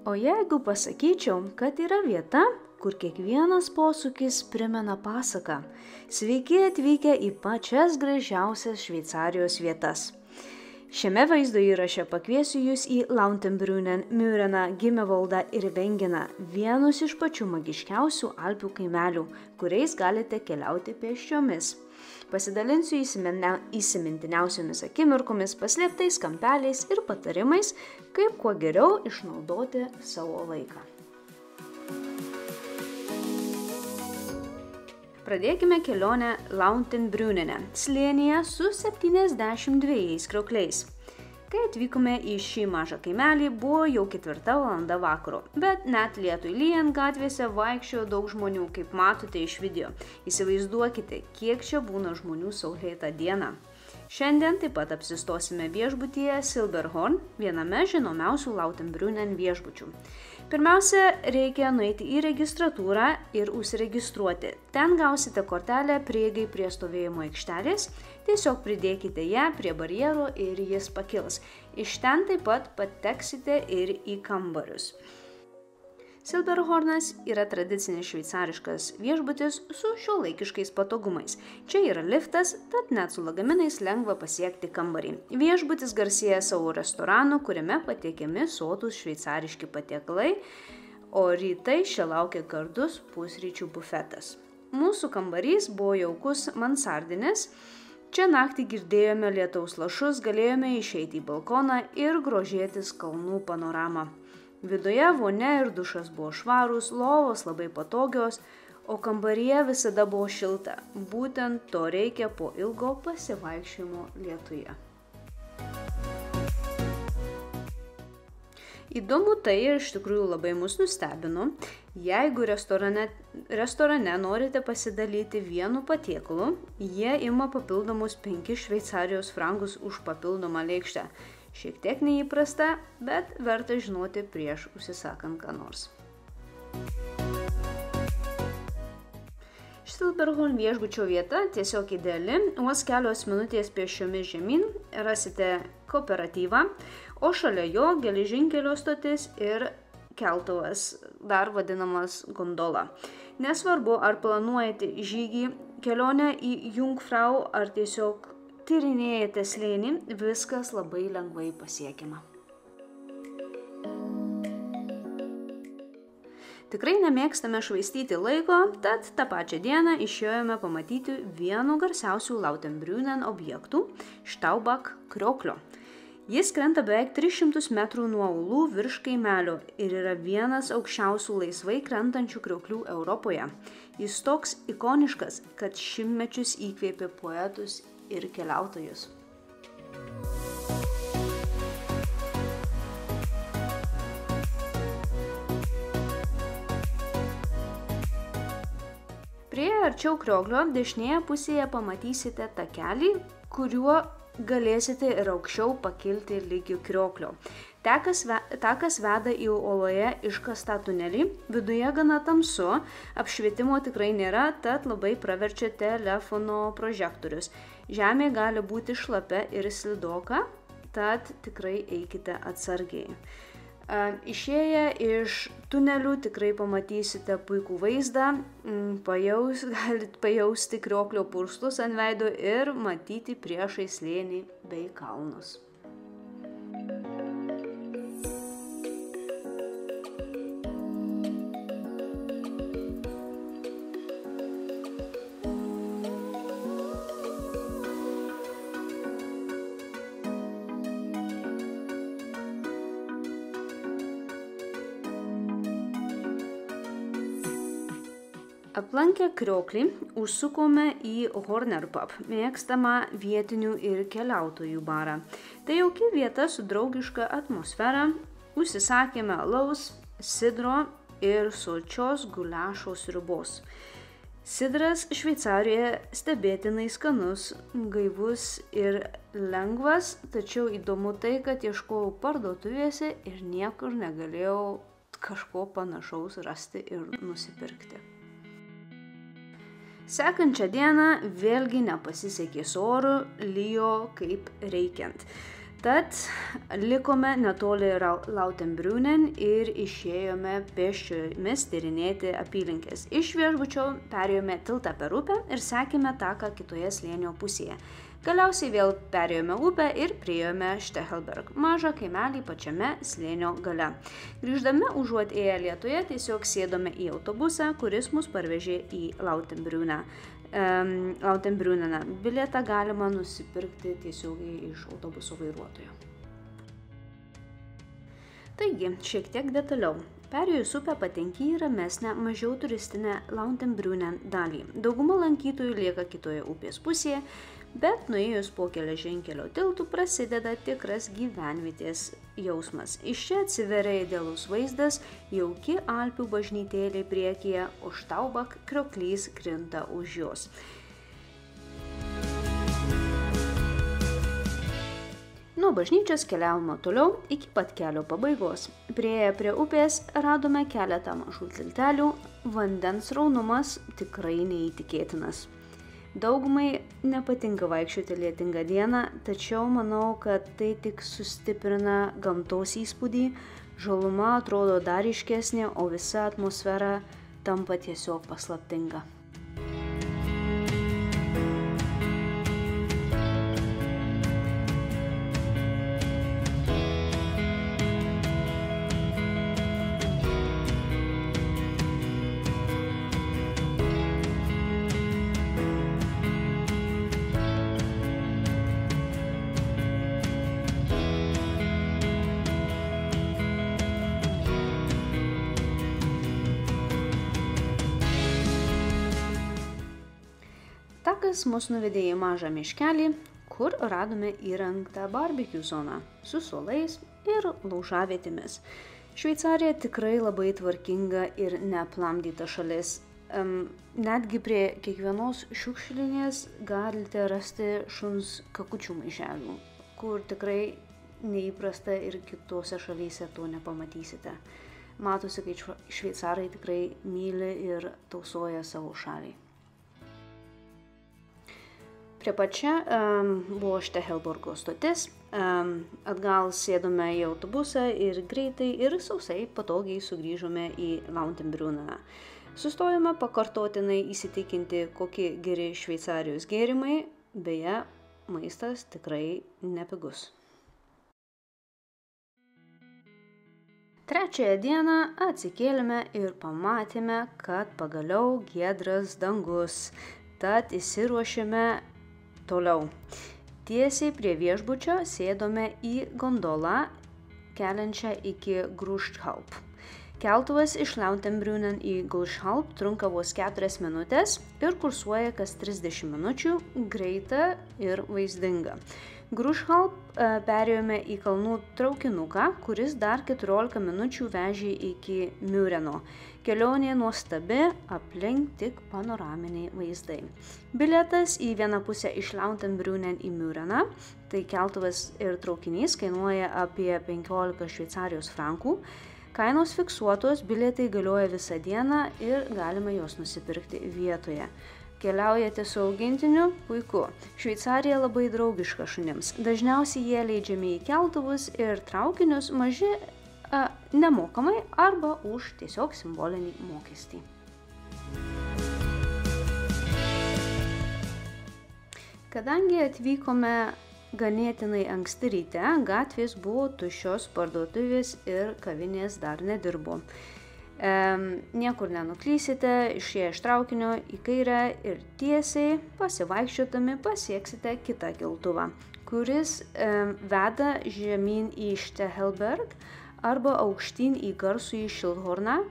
O jeigu pasakyčiau, kad yra vieta, kur kiekvienas posūkis primena pasaką, sveiki atvykę į pačias gražiausias Šveicarijos vietas. Šiame vaizdo įraše pakviesiu jūs į Lautenbrunnen, Müreną, Gimevoldą ir Vengeną, vienus iš pačių magiškiausių Alpių kaimelių, kuriais galite keliauti pėsčiomis. Pasidalinsiu įsimintiniausiomis akimirkomis, paslėptais kampeliais ir patarimais, kaip kuo geriau išnaudoti savo laiką. Pradėkime kelionę Lautenbrunnene, slėnyje su 72 kriokliais. Kai atvykome į šį mažą kaimelį, buvo jau 4 valanda vakaro, bet net lietui lyjant gatvėse vaikščiojo daug žmonių, kaip matote iš video. Įsivaizduokite, kiek čia būna žmonių saulėtą dieną. Šiandien taip pat apsistosime viešbutyje Silberhorn, viename žinomiausių Lautenbrunnen viešbučių. Pirmiausia, reikia nueiti į registratūrą ir užsiregistruoti. Ten gausite kortelę prieigai prie stovėjimo aikštelės, tiesiog pridėkite ją prie barjero ir jis pakils. Iš ten taip pat pateksite ir į kambarius. Silberhornas yra tradicinis šveicariškas viešbutis su šiuolaikiškais patogumais. Čia yra liftas, tad net su lagaminais lengva pasiekti kambarį. Viešbutis garsėja savo restoranu, kuriame patiekiami sotūs šveicariški patiekalai, o rytai čia laukia gardus pusryčių bufetas. Mūsų kambarys buvo jaukus mansardinis. Čia naktį girdėjome lietaus lašus, galėjome išeiti į balkoną ir grožėtis kalnų panoramą. Viduje vonia ir dušas buvo švarūs, lovos labai patogios, o kambaryje visada buvo šilta. Būtent to reikia po ilgo pasivaikščiojimo lietuje. Įdomu tai ir iš tikrųjų labai mus nustebino. Jeigu restorane norite pasidalyti vienu patiekalu, jie ima papildomus 5 šveicarijos frankus už papildomą lėkštę. Šiek tiek neįprasta, bet verta žinoti prieš užsisakant ką nors. Silberhorn viešbučio vieta tiesiog ideali, vos kelios minutės pėsčiomis žemyn rasite kooperatyvą, o šalia jo geležinkelio stotis ir keltuvas, dar vadinamas gondola. Nesvarbu, ar planuojate žygį, kelionę į Jungfrau ar tiesiog tyrinėjate slėnį, viskas labai lengvai pasiekiama. Tikrai nemėgstame švaistyti laiko, tad tą pačią dieną išėjome pamatyti vieno garsiausių Lautenbrunnen objektų – Staubach krioklio. Jis krenta beveik 300 metrų nuo uolų virš kaimelio ir yra vienas aukščiausių laisvai krentančių krioklių Europoje. Jis toks ikoniškas, kad šimtmečius įkvėpė poetus ir keliautojus. Priėję arčiau krioklio, dešinėje pusėje pamatysite takelį, kuriuo galėsite ir aukščiau pakilti ligi krioklio. Takas veda į uoloje iškastą tunelį, viduje gana tamsu, apšvietimo tikrai nėra, tad labai praverčia telefono prožektorius. Žemė gali būti šlapia ir slidoka, tad tikrai eikite atsargiai. Išėję iš tunelių tikrai pamatysite puikų vaizdą, galite pajausti krioklio purslus ant veido ir matyti priešais slėnį bei kalnus. Aplankę krioklį, užsukome į Horner Pub, mėgstamą vietinių ir keliautojų barą. Tai jauki vieta su draugiška atmosfera, užsisakėme alaus, sidro ir sočios guliašo sriubos. Sidras Šveicarijoje stebėtinai skanus, gaivus ir lengvas, tačiau įdomu tai, kad ieškojau parduotuvėse ir niekur negalėjau kažko panašaus rasti ir nusipirkti. Sekančią dieną vėlgi nepasisekė su oru, lijo kaip reikiant. Tad likome netoli Lautenbrunnen ir išėjome pėsčiomis tyrinėti apylinkės. Iš viešbučio perėjome tiltą per upę ir sekėme taką kitoje slėnio pusėje. Galiausiai vėl perėjome upę ir priėjome Stechelberg, mažą kaimelį pačiame slėnio gale. Grįždami užuot ėję lietuje, tiesiog sėdome į autobusą, kuris mus parvežė į Lautenbrunneną. Bilietą galima nusipirkti tiesiogiai iš autobuso vairuotojo. Taigi, šiek tiek detaliau. Perėjus upę patenki į ramesnę, mažiau turistinę Lautenbrunnen dalį. Dauguma lankytojų lieka kitoje upės pusėje, bet nuėjus po geležinkelio tiltų prasideda tikras gyvenvietės jausmas. Iš čia atsiveria idealus vaizdas, jauki Alpių bažnytėlė priekyje, o Štaubak krioklys krinta už jos. Nuo bažnyčios keliavome toliau iki pat kelio pabaigos. Priėję prie upės radome keletą mažų tiltelių, vandens raunumas tikrai neįtikėtinas. Daugumai nepatinka vaikščioti lietingą dieną, tačiau manau, kad tai tik sustiprina gamtos įspūdį, žaluma atrodo dar ryškesnė, o visa atmosfera tampa tiesiog paslaptinga. Takas mus nuvedė į mažą miškelį, kur radome įrengtą barbecue zoną su suolais ir laužavietėmis. Šveicarija tikrai labai tvarkinga ir neaplamdyta šalis. Netgi prie kiekvienos šiukšlinės galite rasti šuns kakučių maišelių, kur tikrai neįprasta ir kitose šalyse to nepamatysite. Matosi, kad šveicarai tikrai myli ir tausoja savo šalį. Prie pačia buvo Stechelbergo stotis, atgal sėdome į autobusą ir greitai ir sausai patogiai sugrįžome į Lautenbrunneną. Sustojome pakartotinai įsitikinti, kokie geri Šveicarijos gėrimai, beje, maistas tikrai nepigus. Trečiąją dieną atsikėlėme ir pamatėme, kad pagaliau giedras dangus, tad išsiruošėme toliau. Tiesiai prie viešbučio sėdome į gondolą keliančią iki Grušhalp. Keltuvas iš Lautenbrunnen į Grušhalp trunka vos 4 minutės ir kursuoja kas 30 minučių, greita ir vaizdinga. Grušhalp perėjome į kalnų traukinuką, kuris dar 14 minučių vežė iki Miureno. Kelionė nuostabi, aplink tik panoraminiai vaizdai. Bilietas į vieną pusę iš Lautenbrunnen į Miureną, tai keltuvas ir traukinys, kainuoja apie 15 šveicarijos frankų. Kainos fiksuotos, bilietai galioja visą dieną ir galima juos nusipirkti vietoje. Keliaujate su augintiniu? Puiku. Šveicarija labai draugiška šunims. Dažniausiai jie leidžiami į keltuvus ir traukinius maži nemokamai arba už tiesiog simbolinį mokestį. Kadangi atvykome ganėtinai anksti ryte, gatvės buvo tuščios, parduotuvės ir kavinės dar nedirbo. Niekur nenuklysite, išėję iš traukinio į kairę ir tiesiai pasivaikščiodami pasieksite kitą keltuvą, kuris veda žemyn į Stechelberg arba aukštyn į garsųjį Schildhorną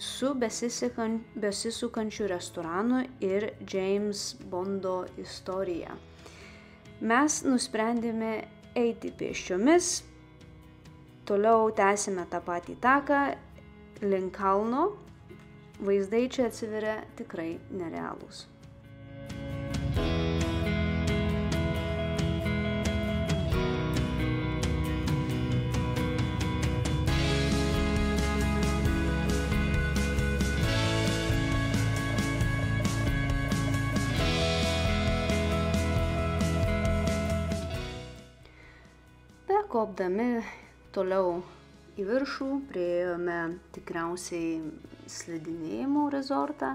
su besisukančiu restoranu ir James Bondo istorija. Mes nusprendėme eiti pėsčiomis, toliau tęsime tą patį taką link kalno, vaizdai čia atsiveria tikrai nerealūs. Kopdami toliau į viršų priėjome tikriausiai slidinėjimo rezortą.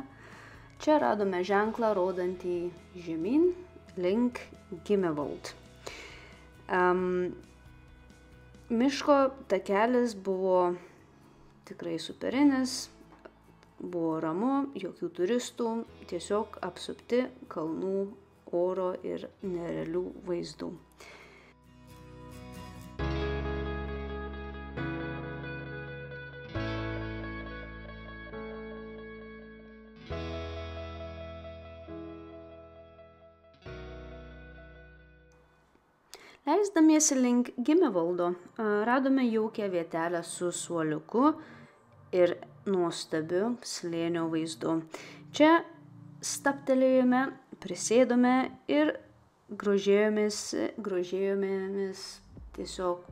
Čia radome ženklą rodantį žemyn link Gimmelwald. Miško takelis buvo tikrai superinis, buvo ramu, jokių turistų, tiesiog apsupti kalnų, oro ir nerealių vaizdų. Leisdamiesi link Gimmelwaldo radome jaukią vietelę su suoliuku ir nuostabiu slėnio vaizdu. Čia stabtelėjome, prisėdome ir grožėjomės tiesiog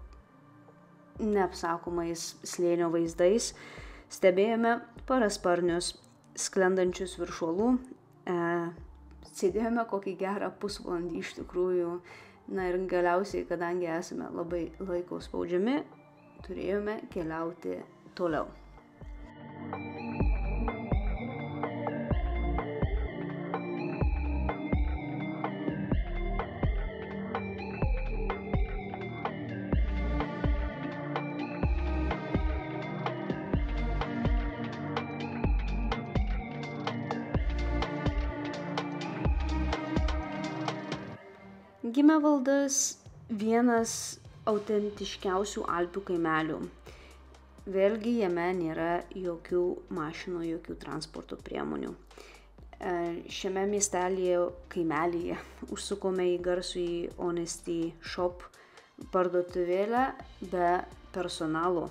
neapsakomais slėnio vaizdais. Stebėjome parasparnius sklendančius virš uolų. Sėdėjome kokį gerą pusvalandį iš tikrųjų. Na ir galiausiai, kadangi esame labai laiko spaudžiami, turėjome keliauti toliau. Gimmelwaldas vienas autentiškiausių Alpių kaimelių. Vėlgi jame nėra jokių mašinų, jokių transporto priemonių. Šiame miestelėje, kaimelyje, užsukome į garsųjį Honesty Shop parduotuvėlę be personalo.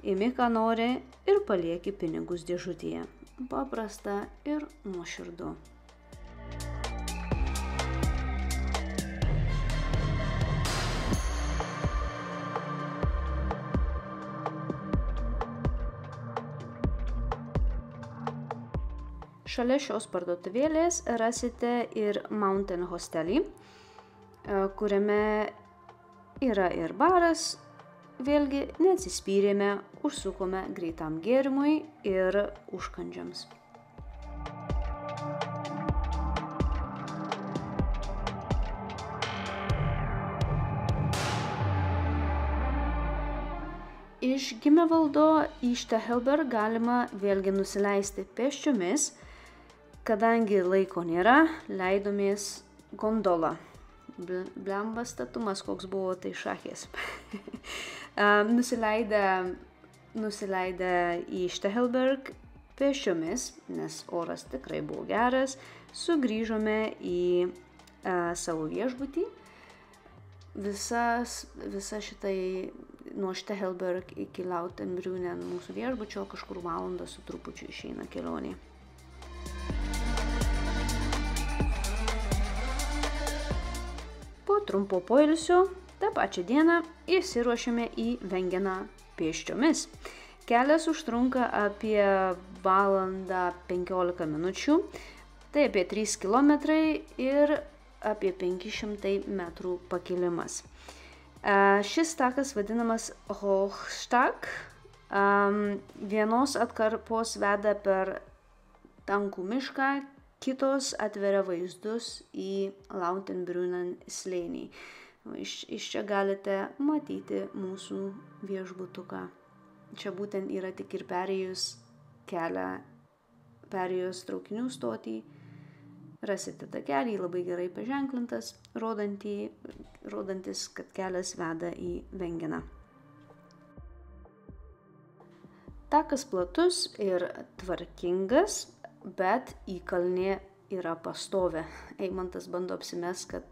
Imi ką nori ir palieki pinigus dėžutėje. Paprasta ir nuoširdu. Šalia šios parduotuvėlės rasite ir Mountain Hostelį, kuriame yra ir baras. Vėlgi neatsispyrėme, užsukome greitam gėrimui ir užkandžiams. Iš Gimmelwaldo į Stachelberg galima vėlgi nusileisti pėsčiomis. Kadangi laiko nėra, leidomės gondolą. Blemba statumas, koks buvo, tai šakės. Nusileidę į Stachelberg pėsčiomis, nes oras tikrai buvo geras, sugrįžome į savo viešbutį. Visa šitai nuo Stachelberg iki Lautenbrunnen mūsų viešbučio kažkur valandą su trupučiu išeina kelionė. Po trumpo poilsio tą pačią dieną išsiruošėme į Wengeną pėsčiomis. Kelias užtrunka apie valandą 15 minučių, tai apie 3 km ir apie 500 metrų pakilimas. Šis takas vadinamas Hochstak. Vienos atkarpos veda per tankų mišką, kitos atveria vaizdus į Lautenbrunnen slėnį. Iš čia galite matyti mūsų viešbutuką. Čia būtent yra tik ir perėjus kelią, perėjus traukinių stotį. Rasite takelį, labai gerai paženklintas, rodantis, kad kelias veda į Wengeną. Takas platus ir tvarkingas, bet įkalnė yra pastovė. Eimantas bando apsimest, kad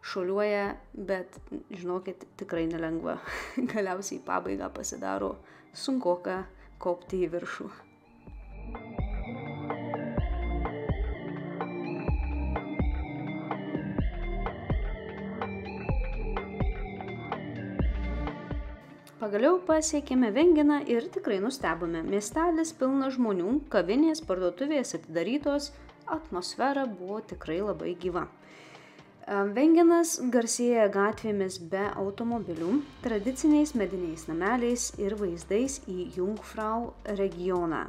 šuoliuoja, bet žinokit, tikrai nelengva. Galiausiai pabaiga pasidaro sunkoka kopti į viršų. Pagaliau pasiekėme Wengeną ir tikrai nustebome. Miestelis pilnas žmonių, kavinės, parduotuvės atidarytos, atmosfera buvo tikrai labai gyva. Vengenas garsėja gatvėmis be automobilių, tradiciniais mediniais nameliais ir vaizdais į Jungfrau regioną.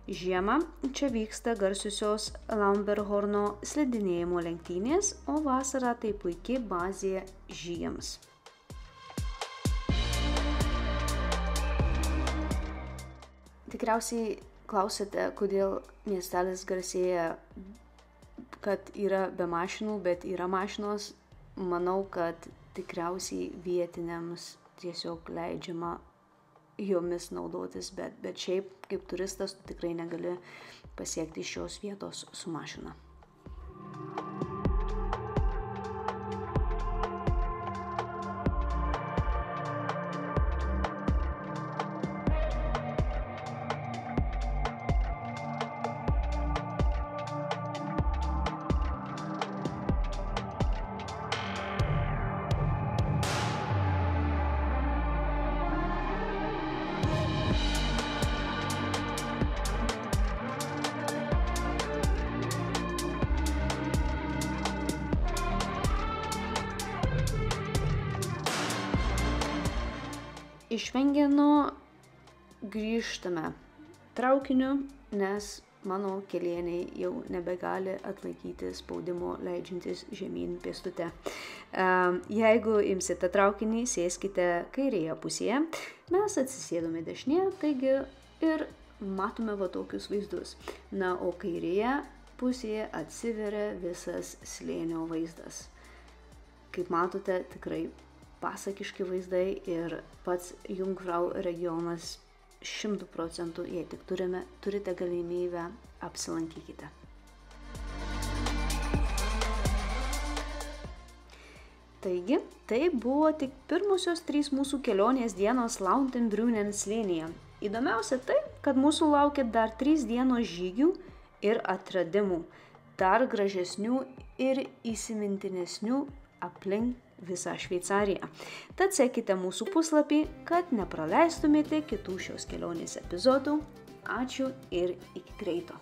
Žiemą čia vyksta garsiusios Lamberhorno slidinėjimo lenktynės, o vasarą tai puikiai bazė žygiams. Tikriausiai klausite, kodėl miestelis garsėja, kad yra be mašinų, bet yra mašinos. Manau, kad tikriausiai vietiniams tiesiog leidžiama jomis naudotis, bet šiaip kaip turistas tu tikrai negali pasiekti šios vietos su mašina. Iš Vengeno grįžtame traukiniu, nes mano kelieniai jau nebegali atlaikyti spaudimo leidžiantis žemyn pėstute. Jeigu imsite traukinį, sėskite kairėje pusėje. Mes atsisėdome dešinėje, taigi ir matome va tokius vaizdus. Na, o kairėje pusėje atsiveria visas slėnio vaizdas. Kaip matote, tikrai pasakiški vaizdai ir pats Jungfrau regionas 100%, jei tik turite galimybę, apsilankykite. Taigi, tai buvo tik pirmosios 3 mūsų kelionės dienos Lautenbrunnen slėnyje. Įdomiausia tai, kad mūsų laukia dar 3 dienos žygių ir atradimų, dar gražesnių ir įsimintinesnių aplink visą Šveicariją. Tad sekite mūsų puslapį, kad nepraleistumėte kitų šios kelionės epizodų. Ačiū ir iki greito.